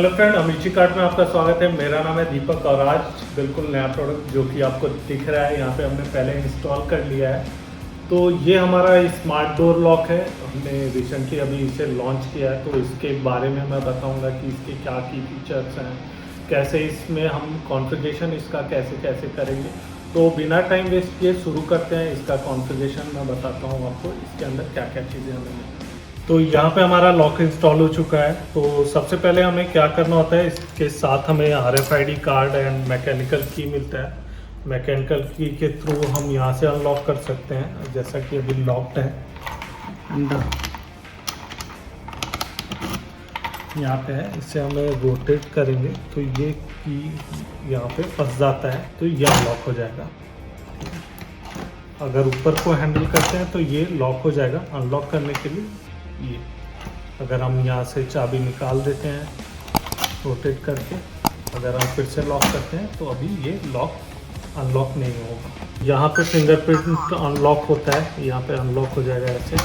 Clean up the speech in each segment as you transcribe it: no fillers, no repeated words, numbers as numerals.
Hello friend, अमिची card में आपका स्वागत है। मेरा नाम है दीपक और आज बिल्कुल नया प्रोडक्ट जो कि आपको दिख रहा है यहाँ पे हमने पहले इंस्टॉल कर लिया है। तो ये हमारा स्मार्ट डोर लॉक है। हमने रिसेंटली अभी इसे लॉन्च किया है, तो इसके बारे में मैं बताऊंगा कि इसके क्या की फीचर्स हैं, कैसे इसमें हम कॉन्फ़िगरेशन इसका कैसे करेंगे। तो बिना टाइम वेस्ट किए शुरू करते हैं। इसका कॉन्फ़िगरेशन मैं बताता हूँ आपको, इसके अंदर क्या क्या चीज़ें हमें। तो यहाँ पे हमारा लॉक इंस्टॉल हो चुका है। तो सबसे पहले हमें क्या करना होता है, इसके साथ हमें RFID कार्ड एंड मैकेनिकल की मिलता है। मैकेनिकल की के थ्रू हम यहाँ से अनलॉक कर सकते हैं, जैसा कि अभी लॉक्ड है। यहाँ पे है, इसे हमें रोटेट करेंगे तो ये की यहाँ पे फंस जाता है, तो ये अनलॉक हो जाएगा। अगर ऊपर को हैंडल करते हैं तो ये लॉक हो जाएगा। अनलॉक करने के लिए ये अगर हम यहाँ से चाबी निकाल देते हैं रोटेट करके, अगर हम फिर से लॉक करते हैं तो अभी ये लॉक अनलॉक नहीं होगा। यहाँ पे फिंगरप्रिंट अनलॉक होता है, यहाँ पे अनलॉक हो जाएगा ऐसे।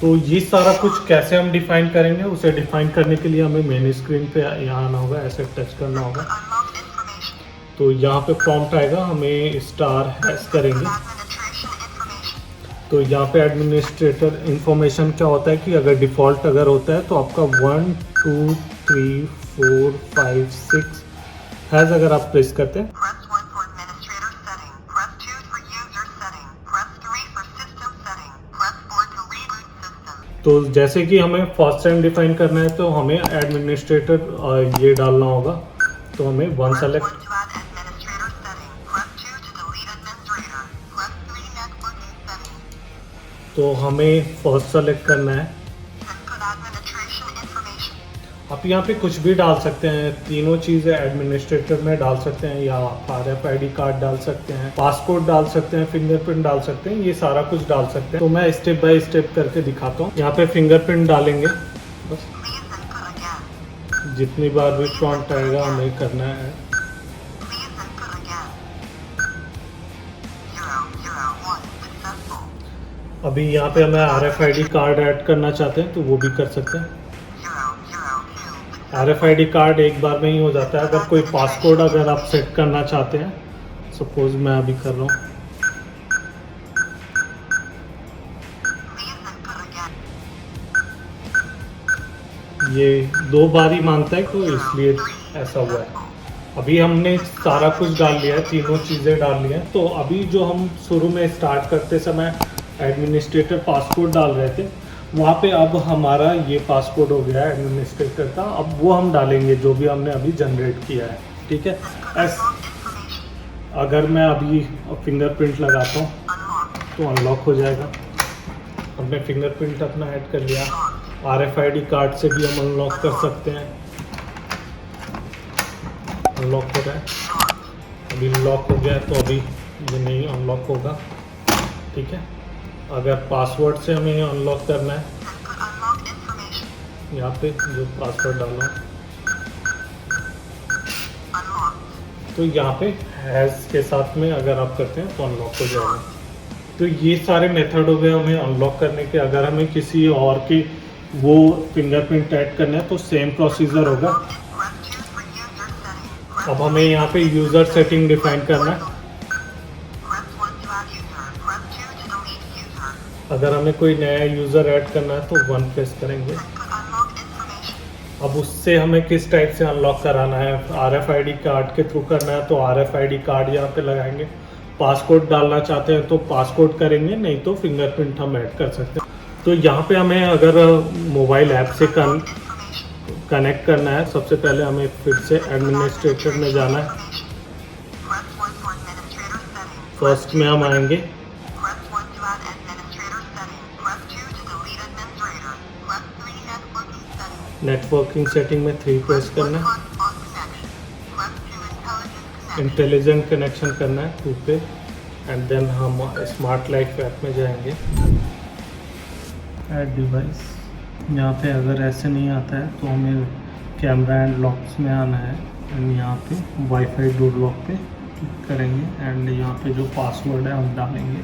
तो ये सारा कुछ कैसे हम डिफाइन करेंगे, उसे डिफाइन करने के लिए हमें मेन स्क्रीन पे यहाँ आना होगा, ऐसे टच करना होगा। तो यहाँ पे प्रॉम्प्ट आएगा, हमें *# करेंगे। तो यहाँ पे एडमिनिस्ट्रेटर इंफॉर्मेशन क्या होता है कि अगर डिफ़ॉल्ट अगर होता है तो आपका 1 2 3 4 5 6 हैज़ अगर आप प्रेस करते हैं तो जैसे कि हमें फर्स्ट टाइम डिफाइन करना है तो हमें एडमिनिस्ट्रेटर ये डालना होगा। तो हमें 1 सेलेक्ट, तो हमें फर्स्ट सेलेक्ट करना है। आप यहाँ पे कुछ भी डाल सकते हैं, तीनों चीज़ें एडमिनिस्ट्रेटर में डाल सकते हैं, या RFID कार्ड डाल सकते हैं, पासपोर्ट डाल सकते हैं, फिंगरप्रिंट डाल सकते हैं, ये सारा कुछ डाल सकते हैं। तो मैं स्टेप बाय स्टेप करके दिखाता हूँ। यहाँ पे फिंगरप्रिंट डालेंगे, बस जितनी बार भी प्रॉम्प्ट आएगा हमें करना है। अभी यहाँ पे हमें RFID कार्ड ऐड करना चाहते हैं तो वो भी कर सकते हैं। RFID कार्ड एक बार में ही हो जाता है। अगर कोई पासकोड अगर आप सेट करना चाहते हैं, सपोज मैं अभी कर रहा हूँ, ये 2 बार ही मांगता है तो इसलिए ऐसा हुआ है। अभी हमने सारा कुछ डाल लिया है, तीनों चीज़ें डाल ली हैं। तो अभी जो हम शुरू में स्टार्ट करते समय एडमिनिस्ट्रेटर पासकोड डाल रहे थे, वहाँ पे अब हमारा ये पासकोड हो गया है एडमिनिस्ट्रेटर का। अब वो हम डालेंगे जो भी हमने अभी जनरेट किया है, ठीक है। अगर मैं अभी फिंगरप्रिंट लगाता हूँ तो अनलॉक हो जाएगा। हमने फिंगरप्रिंट अपना ऐड कर लिया। RFID कार्ड से भी हम अनलॉक कर सकते हैं। अनलॉक हो रहा है, अभी लॉक हो गया, तो अभी ये नहीं अनलॉक होगा, ठीक है। अगर पासवर्ड से हमें अनलॉक करना है, यहाँ पे जो पासवर्ड डालना है तो यहाँ पे हैज़ के साथ में अगर आप करते हैं तो अनलॉक हो जाएगा। तो ये सारे मेथड हो गए हमें अनलॉक करने के। अगर हमें किसी और की वो फिंगरप्रिंट ऐड करना है तो सेम प्रोसीजर होगा। अब हमें यहाँ पे यूज़र सेटिंग डिफाइन करना है। अगर हमें कोई नया यूज़र ऐड करना है तो 1 प्रेस करेंगे। अब उससे हमें किस टाइप से अनलॉक कराना है, RFID कार्ड के थ्रू करना है तो RFID कार्ड यहाँ पे लगाएंगे। पासकोड डालना चाहते हैं तो पासकोड करेंगे, नहीं तो फिंगरप्रिंट हम ऐड कर सकते हैं। तो यहाँ पे हमें अगर मोबाइल ऐप से कनेक्ट करना है, सबसे पहले हमें फिर से एडमिनिस्ट्रेटर में जाना है। फर्स्ट में हम आएंगे, नेटवर्किंग सेटिंग में 3 प्रेस करना है, इंटेलिजेंट कनेक्शन करना है 2 पे, एंड देन हम स्मार्ट लाइफ ऐप में जाएंगे। ऐड डिवाइस, यहाँ पे अगर ऐसे नहीं आता है तो हमें कैमरा एंड लॉक्स में आना है, एंड यहाँ पे वाईफाई डोर लॉक पे क्लिक करेंगे, एंड यहाँ पे जो पासवर्ड है हम डालेंगे।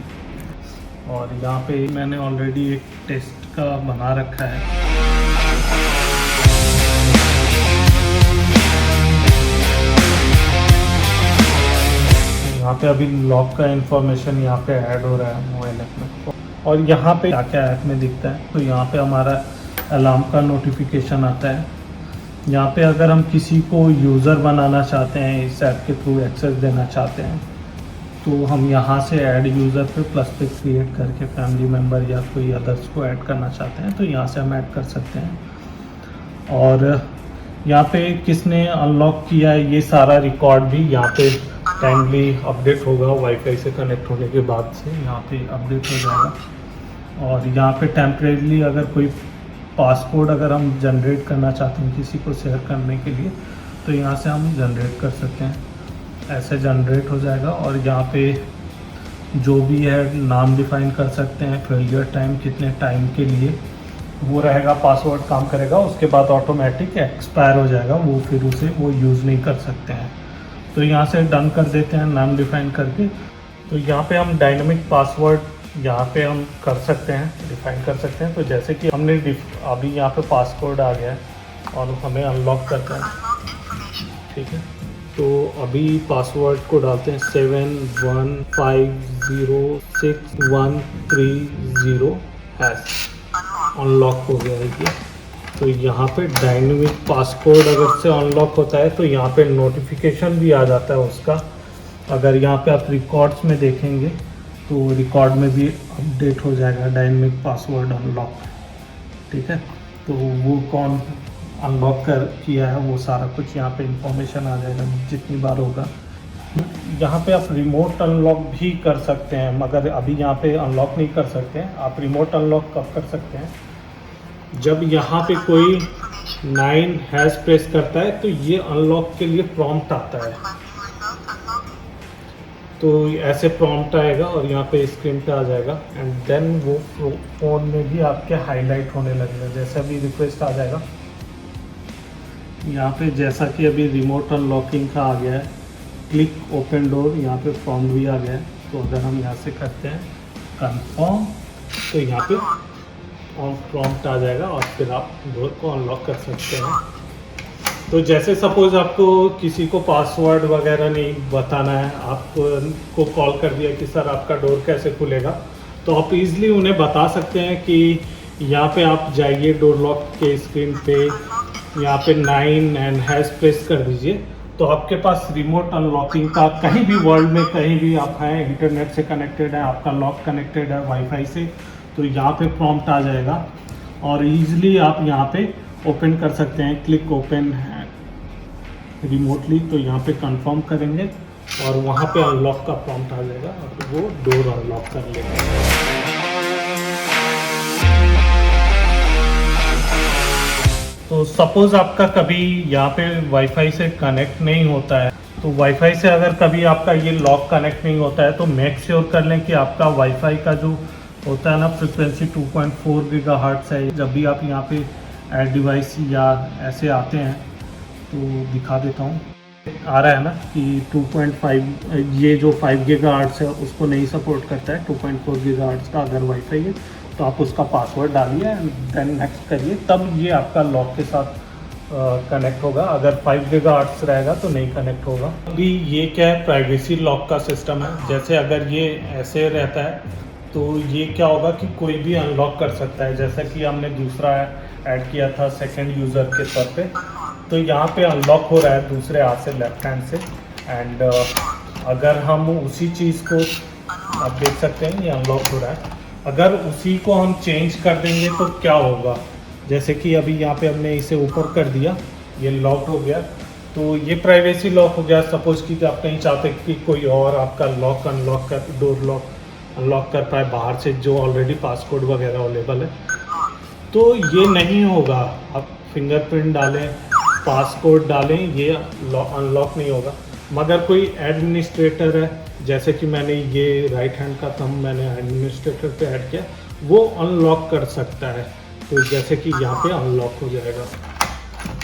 और यहाँ पे मैंने ऑलरेडी एक टेस्ट का बना रखा है। यहाँ पे अभी लॉक का इंफॉर्मेशन यहाँ पे ऐड हो रहा है मोबाइल ऐप में। और यहाँ पे क्या क्या ऐप में दिखता है, तो यहाँ पे हमारा अलार्म का नोटिफिकेशन आता है। यहाँ पे अगर हम किसी को यूज़र बनाना चाहते हैं, इस ऐप के थ्रू एक्सेस देना चाहते हैं, तो हम यहाँ से ऐड यूज़र पे प्लस पे क्रिएट करके फैमिली मेम्बर या कोई अदर्स को ऐड करना चाहते हैं तो यहाँ से हम ऐड कर सकते हैं। और यहाँ पे किसने अनलॉक किया है ये सारा रिकॉर्ड भी यहाँ पे टाइमली अपडेट होगा, वाईफाई से कनेक्ट होने के बाद से यहाँ पे अपडेट हो जाएगा। और यहाँ पे टेम्परेरी अगर कोई पासकोड अगर हम जनरेट करना चाहते हैं किसी को शेयर करने के लिए, तो यहाँ से हम जनरेट कर सकते हैं, ऐसे जनरेट हो जाएगा। और यहाँ पे जो भी है नाम डिफाइन कर सकते हैं, फेलियर टाइम कितने टाइम के लिए वो रहेगा, पासवर्ड काम करेगा, उसके बाद ऑटोमेटिक एक्सपायर हो जाएगा, वो फिर उसे वो यूज़ नहीं कर सकते हैं। तो यहाँ से डन कर देते हैं नाम डिफाइन करके। तो यहाँ पे हम डायनेमिक पासवर्ड यहाँ पे हम कर सकते हैं, डिफाइन कर सकते हैं। तो जैसे कि हमने अभी यहाँ पे पासवर्ड आ गया है और हमें अनलॉक करते हैं, ठीक है। तो अभी पासवर्ड को डालते हैं 715061330 अनलॉक हो गया है ये। तो यहाँ पे डायनेमिक पासकोड अगर से अनलॉक होता है तो यहाँ पे नोटिफिकेशन भी आ जाता है उसका। अगर यहाँ पे आप रिकॉर्ड्स में देखेंगे तो रिकॉर्ड में भी अपडेट हो जाएगा डायनेमिक पासवर्ड अनलॉक, ठीक है। तो वो कौन अनलॉक कर किया है वो सारा कुछ यहाँ पे इंफॉर्मेशन आ जाएगा जितनी बार होगा। यहाँ पे आप रिमोट अनलॉक भी कर सकते हैं, मगर अभी यहाँ पे अनलॉक नहीं कर सकते हैं। आप रिमोट अनलॉक कब कर सकते हैं, जब यहाँ पे कोई 9 हैश प्रेस करता है तो ये अनलॉक के लिए प्रॉम्प्ट आता है। तो ऐसे प्रॉम्प्ट आएगा और यहाँ पे स्क्रीन पे आ जाएगा एंड देन वो फ़ोन में भी आपके हाईलाइट होने लगेगा। जैसे अभी रिक्वेस्ट आ जाएगा यहाँ पे, जैसा कि अभी रिमोट अनलॉकिंग का आ गया है, क्लिक ओपन डोर, यहाँ पे प्रॉम्प्ट भी आ गया है। तो अगर हम यहाँ से करते हैं कंफर्म तो यहाँ पे ऑन प्रॉम्प्ट आ जाएगा और फिर आप डोर को अनलॉक कर सकते हैं। तो जैसे सपोज आपको किसी को पासवर्ड वगैरह नहीं बताना है, आपको कॉल कर दिया कि सर आपका डोर कैसे खुलेगा, तो आप इजीली उन्हें बता सकते हैं कि यहाँ पे आप जाइए डोर लॉक के स्क्रीन पे, यहाँ पे 9 एंड हैश प्रेस कर दीजिए। तो आपके पास रिमोट अनलॉकिंग का कहीं भी वर्ल्ड में कहीं भी आप हैं, इंटरनेट से कनेक्टेड है, आपका लॉक कनेक्टेड है वाईफाई से, तो यहाँ पे प्रॉम्प्ट आ जाएगा और ईजिली आप यहाँ पे ओपन कर सकते हैं। क्लिक ओपन रिमोटली, तो यहाँ पे कंफर्म करेंगे और वहाँ पे अनलॉक का प्रॉम्प्ट आ जाएगा और वो डोर अनलॉक कर लेगा। तो सपोज़ आपका कभी यहाँ पे वाईफाई से कनेक्ट नहीं होता है, तो वाईफाई से अगर कभी आपका ये लॉक कनेक्ट नहीं होता है तो मेक श्योर कर लें कि आपका वाईफाई का जो होता है ना फ्रिक्वेंसी 2.4 गीगाहर्ट्ज़ है। जब भी आप यहाँ पे ऐड डिवाइस या ऐसे आते हैं तो दिखा देता हूँ, आ रहा है ना कि 2.5 ये जो 5 गीगाहर्ट्ज़ है उसको नहीं सपोर्ट करता है। 2.4 गीगाहर्ट्ज़ का अगर वाईफाई है तो आप उसका पासवर्ड डालिए एंड देन नेक्स्ट करिए, तब ये आपका लॉक के साथ कनेक्ट होगा। अगर 5 गीगाहर्ट्ज़ रहेगा तो नहीं कनेक्ट होगा। अभी ये क्या है, प्राइवेसी लॉक का सिस्टम है। जैसे अगर ये ऐसे रहता है तो ये क्या होगा कि कोई भी अनलॉक कर सकता है। जैसा कि हमने दूसरा ऐड किया था सेकंड यूज़र के तौर पे, तो यहाँ पे अनलॉक हो रहा है दूसरे हाथ से, लेफ्ट हैंड से। एंड अगर हम उसी चीज़ को, आप देख सकते हैं ये अनलॉक हो रहा है, अगर उसी को हम चेंज कर देंगे तो क्या होगा, जैसे कि अभी यहाँ पे हमने इसे ऊपर कर दिया, ये लॉक हो गया, तो ये प्राइवेसी लॉक हो गया। सपोज़ कि आप नहीं चाहते कि कोई और आपका लॉक अनलॉक कर, डोर लॉक अनलॉक कर पाए बाहर से, जो ऑलरेडी पासकोड वगैरह अवेलेबल है, तो ये नहीं होगा। आप फिंगरप्रिंट डालें, पासकोड डालें, ये अनलॉक नहीं होगा। मगर कोई एडमिनिस्ट्रेटर है, जैसे कि मैंने ये राइट हैंड का थंब मैंने एडमिनिस्ट्रेटर पे ऐड किया, वो अनलॉक कर सकता है। तो जैसे कि यहाँ पे अनलॉक हो जाएगा।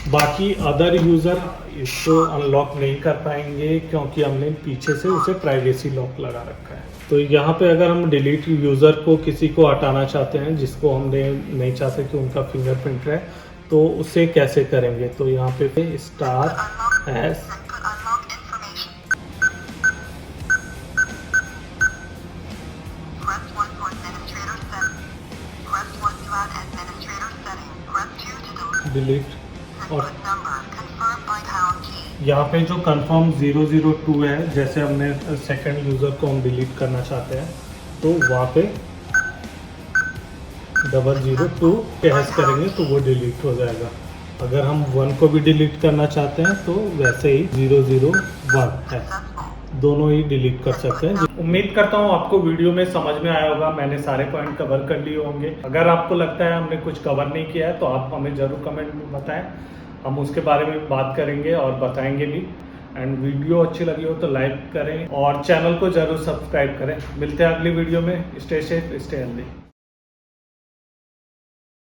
बाकी अदर यूज़र इसको अनलॉक नहीं कर पाएंगे क्योंकि हमने पीछे से उसे प्राइवेसी लॉक लगा रखा है। तो यहाँ पे अगर हम डिलीट यूज़र को किसी को हटाना चाहते हैं जिसको हमने नहीं चाहते कि उनका फिंगरप्रिंट रहे, तो उसे कैसे करेंगे, तो यहाँ पे स्टार हैश डिलीट। और यहाँ पे जो कंफर्म 002 है, जैसे हमने सेकंड यूज़र को हम डिलीट करना चाहते हैं तो वहाँ पे 002 प्रेस करेंगे तो वो डिलीट हो जाएगा। अगर हम 1 को भी डिलीट करना चाहते हैं तो वैसे ही 001 है, दोनों ही डिलीट कर सकते हैं। उम्मीद करता हूँ आपको वीडियो में समझ में आया होगा, मैंने सारे पॉइंट कवर कर लिए होंगे। अगर आपको लगता है हमने कुछ कवर नहीं किया है तो आप हमें ज़रूर कमेंट में बताएं, हम उसके बारे में बात करेंगे और बताएंगे भी। एंड वीडियो अच्छी लगी हो तो लाइक करें और चैनल को ज़रूर सब्सक्राइब करें। मिलते हैं अगली वीडियो में। Stay safe, stay healthy.